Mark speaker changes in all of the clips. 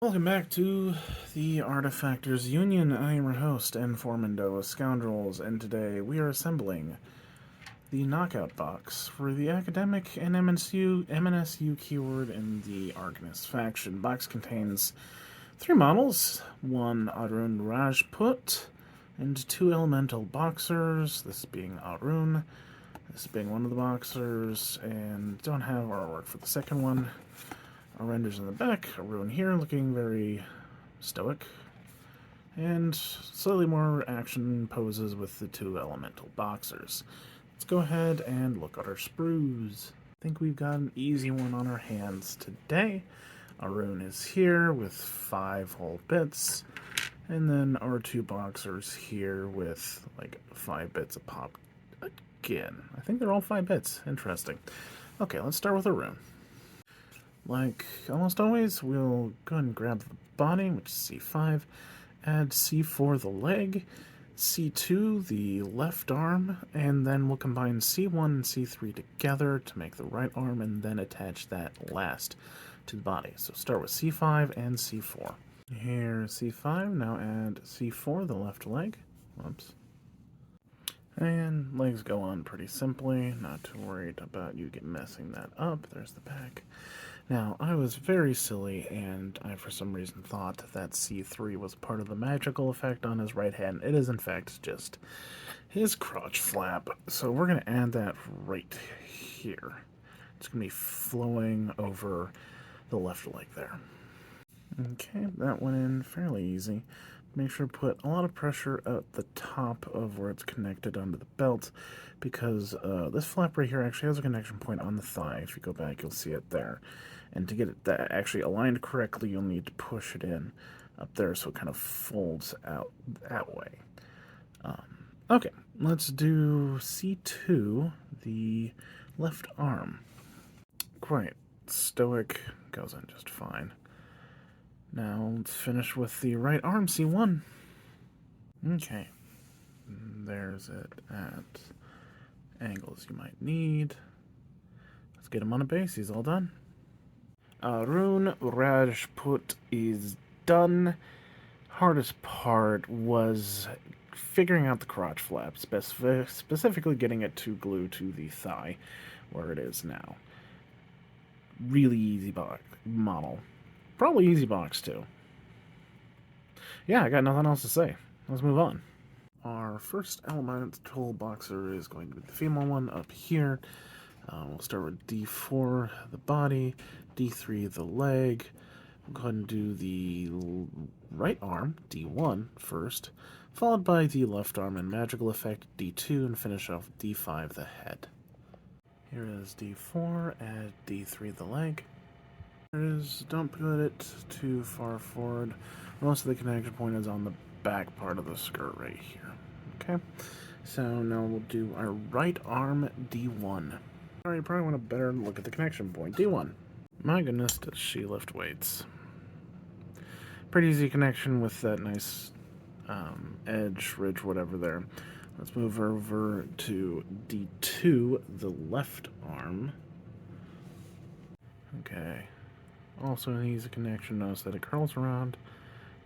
Speaker 1: Welcome back to the Artefactors Union. I am your host and Formando of Scoundrels, and today we are assembling the Knockout box for the Academic and MNSU keyword in the Arcanist faction. Box contains 3 models, 1 Arun Rajput, and 2 Elemental Boxers, this being Arun, this being one of the Boxers, and don't have artwork for the second one. Our renders in the back, Arun here looking very stoic, and slightly more action poses with the 2 Elemental Boxers. Let's go ahead and look at our sprues. I think we've got an easy one on our hands today. Arun is here with 5 whole bits, and then our 2 Boxers here with like 5 bits a pop again. I think they're all 5 bits. Interesting. Okay, let's start with Arun. Like almost always, we'll go ahead and grab the body, which is C5, add C4 the leg, C2 the left arm, and then we'll combine C1 and C3 together to make the right arm, and then attach that last to the body. So start with C5 and C4. Here, C5, now add C4 the left leg. Whoops. And legs go on pretty simply, not too worried about you messing that up. There's the back. Now, I was very silly, and I for some reason thought that C3 was part of the magical effect on his right hand. It is in fact just his crotch flap, so we're going to add that right here. It's going to be flowing over the left leg there. Okay, that went in fairly easy. Make sure to put a lot of pressure at the top of where it's connected onto the belt, because this flap right here actually has a connection point on the thigh. If you go back, you'll see it there. And to get it that actually aligned correctly, you'll need to push it in up there so it kind of folds out that way. Okay, let's do C2, the left arm. Great. Stoic goes in just fine. Now let's finish with the right arm, C1. Okay. There's it at angles you might need. Let's get him on a base. He's all done. Arun Rajput is done. Hardest part was figuring out the crotch flap, specifically getting it to glue to the thigh where it is now. Really easy model. Probably easy box too. Yeah, I got nothing else to say. Let's move on. Our first elemental boxer is going to be the female one up here. We'll start with D4, the body, D3, the leg. We'll go ahead and do the right arm, D1, first, followed by the left arm and magical effect, D2, and finish off D5, the head. Here is D4, add D3, the leg. Don't put it too far forward. Most of the connection point is on the back part of the skirt right here. Okay, so now we'll do our right arm D1. Alright, you probably want a better look at the connection point. D1. My goodness, does she lift weights. Pretty easy connection with that nice edge, ridge, whatever there. Let's move over to D2, the left arm. Okay. Also an easy connection. Notice that it curls around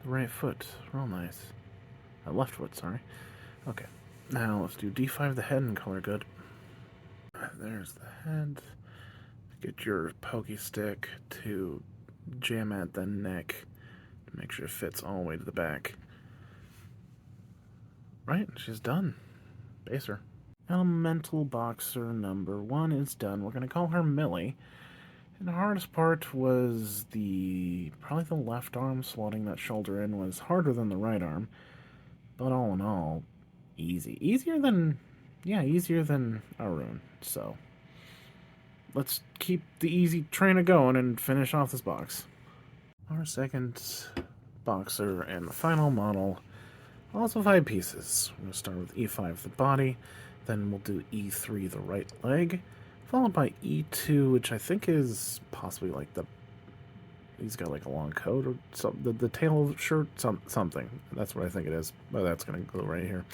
Speaker 1: the right foot. Real nice. Left foot, sorry. Okay. Now let's do D5, the head, and color good. There's the head. Get your pokey stick to jam at the neck to make sure it fits all the way to the back. Right, she's done. Base her. Elemental Boxer number 1 is done. We're going to call her Millie. And the hardest part was probably the left arm. Slotting that shoulder in was harder than the right arm. But all in all, easy. Easier than Arun. So, let's keep the easy train going and finish off this box. Our second boxer and the final model, also 5 pieces. We'll start with E5, the body. Then we'll do E3, the right leg. Followed by E2, which I think is possibly like he's got like a long coat or something, the tail shirt, something. That's what I think it is. But that's going to go right here.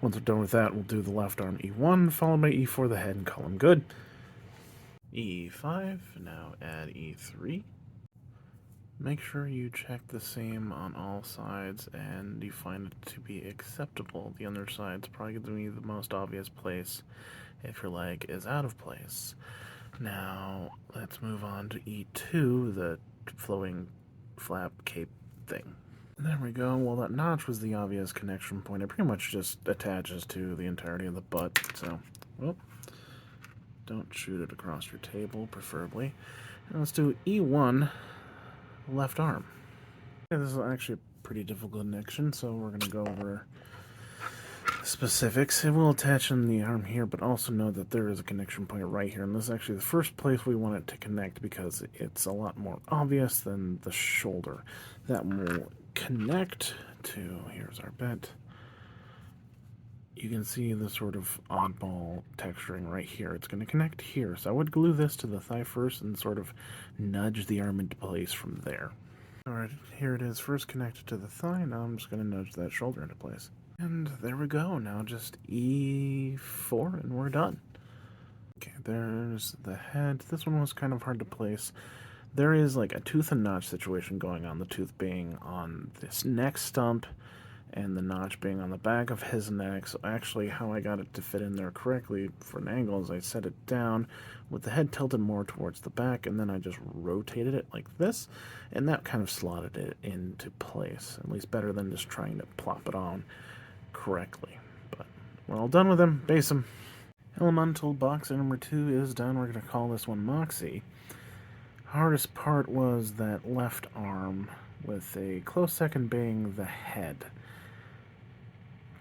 Speaker 1: Once we're done with that, we'll do the left arm E1, followed by E4, the head, and call him good. E5, now add E3. Make sure you check the same on all sides and you find it to be acceptable. The underside's probably going to be the most obvious place if your leg is out of place. Now, let's move on to E2, the flowing flap cape thing. There we go. Well, that notch was the obvious connection point. It pretty much just attaches to the entirety of the butt, so, well, don't shoot it across your table, preferably. And let's do E1, left arm. Yeah, this is actually a pretty difficult connection, so we're going to go over specifics. It will attach in the arm here, but also know that there is a connection point right here, and this is actually the first place we want it to connect because it's a lot more obvious than the shoulder. That will connect to, here's our bit. You can see the sort of oddball texturing right here. It's going to connect here, so I would glue this to the thigh first and sort of nudge the arm into place from there. Alright, here it is, first connected to the thigh. Now I'm just going to nudge that shoulder into place. And there we go, now just E4 and we're done. Okay, there's the head. This one was kind of hard to place. There is like a tooth and notch situation going on, the tooth being on this neck stump and the notch being on the back of his neck. So actually how I got it to fit in there correctly for an angle is I set it down with the head tilted more towards the back, and then I just rotated it like this, and that kind of slotted it into place, at least better than just trying to plop it on correctly. But we're all done with him. Base him. Elemental box number 2 is done. We're going to call this one Moxie. Hardest part was that left arm, with a close second being the head.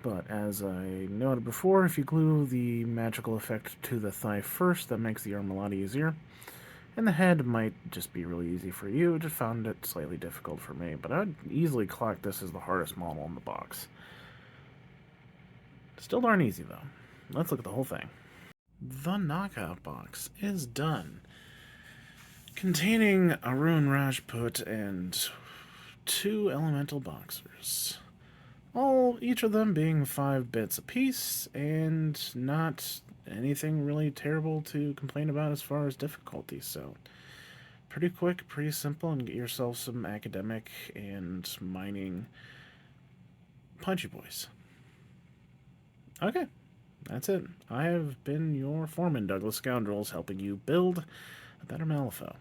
Speaker 1: But as I noted before, if you glue the magical effect to the thigh first, that makes the arm a lot easier. And the head might just be really easy for you. I just found it slightly difficult for me, but I'd easily clock this as the hardest model in the box. Still darn easy, though. Let's look at the whole thing. The Knockout box is done. Containing Arun Rajput and 2 elemental boxers. Each of them being 5 bits apiece, and not anything really terrible to complain about as far as difficulty, so pretty quick, pretty simple, and get yourself some academic and mining punchy boys. Okay, that's it. I have been your foreman, Douglas Scoundrels, helping you build a better Malifaux.